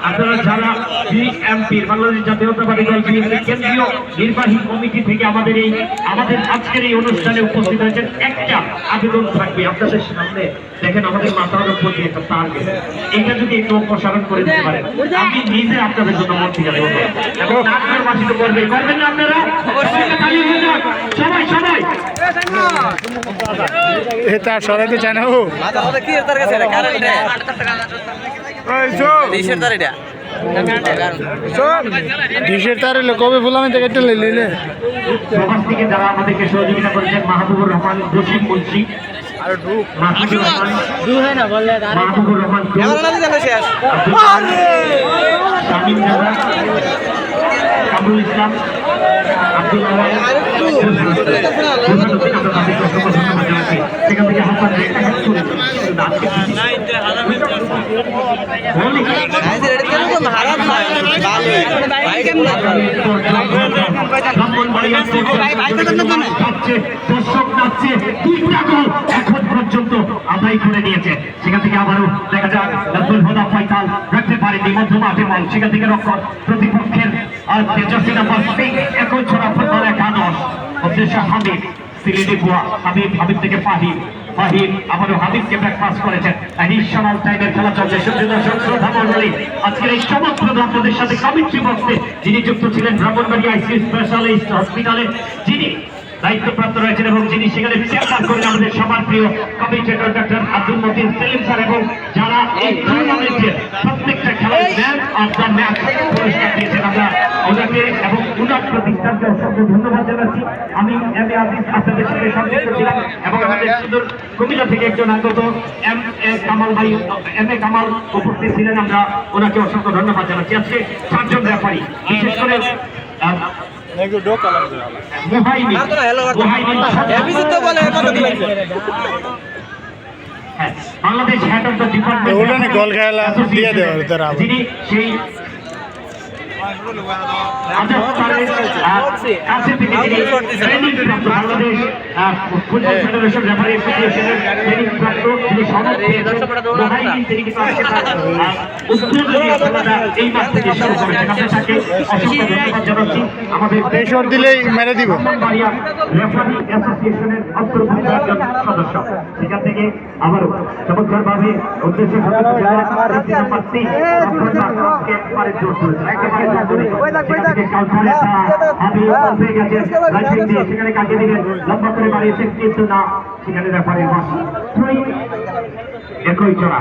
আপনারা যারা বিএনপির বাংলাদেশ জাতীয়তাবাদী দল বিএনপির কেন্দ্রীয় নির্বাহী কমিটি থেকে আমাদের আজকের এই অনুষ্ঠানে উপস্থিত হয়েছেন, একটা আবেদন থাকবে আপনাদের সামনে। দেখেন আমাদের মাথার উপর দিয়ে একটা তার গেছে, এটা যদি একটু অপসারণ করে দিতে পারেন আমি নিজে আপনাদের জন্য মন থেকে দেবো। এবং নাটকের মাসি তো করবেন না আপনারা, সবাই সবাই এটা সরাইতে চায় না। ও ডিশের তার এলো কবে বললাম কেটে নিলে সমাজ থেকে যারা আমাদেরকে সহযোগিতা করেছেন, মাহবুবুর রহমান জসিম মুন্সি, মাহবুবুর রহমান শামীম জানা, কামরুল ইসলাম, আব্দুল সেখান থেকে হাসান দর্শক নাচছে, দুইটা গোল এখন পর্যন্ত আদায় করে নিয়েছে। সেখান থেকে আবারও দেখা যাক আব্দুল হুদা ফয়সাল রাখতে পারেনি মধ্য মাঠে বল, সেখান থেকে রক্ষক প্রতিপক্ষের তেজস্বী নাম্বার 6 একই ছড়া ফুটবল একাদশ উদ্দেশ্য হাবিব সিলেটে বুয়া হাবিব থেকে ফাহিম আবারও হাবিবকে ব্রেকফাস্ট করেছেন। এডিশনাল টাইমের খেলা চলছে। সুপ্রিয় দর্শক শ্রোতা মণ্ডলী, আজকের এই চমৎকার আপনাদের সাথে কমিটি বক্সে যিনি যুক্ত ছিলেন ব্রাহ্মণবাড়িয়া আইসিইউ স্পেশালিস্ট হসপিটালে যিনি দায়িত্বপ্রাপ্ত রয়েছেন এবং যিনি সেখানে চেয়ারম্যান করেন আমাদের সবার প্রিয় কমিটেটর ডক্টর আব্দুল মতিন সেলিম স্যার, এবং যারা এই টুর্নামেন্টের প্রত্যেকটা খেলায় ম্যান অফ দ্য ম্যাচ পুরস্কার দিয়েছেন, আমরা ওনাকে এবং উনার প্রতিষ্ঠানকে অসংখ্য ধন্যবাদ জানাচ্ছি। আমি এম এ আজিজ আপনাদের সাথে সংযুক্ত ছিলাম এবং আমাদের সুন্দর কুমিল্লা থেকে একজন আগত এম এ কামাল উপস্থিত ছিলেন, আমরা ওনাকে অসংখ্য ধন্যবাদ জানাচ্ছি। আজকে 4 জন রেফারি, বিশেষ করে Bangladesh head of the department goal খেলা দিয়ে দেওয়া যিনি সেই পেশর দিলেই মেরে দিব সদস্য। সেখান থেকে আবারও চমৎকার ভাবে উদ্দেশ্য সেখানে কাকে দিলেন লম্বা করে বাড়িয়েছেন কিন্তু না, সেখানে রেফারির একই চড়া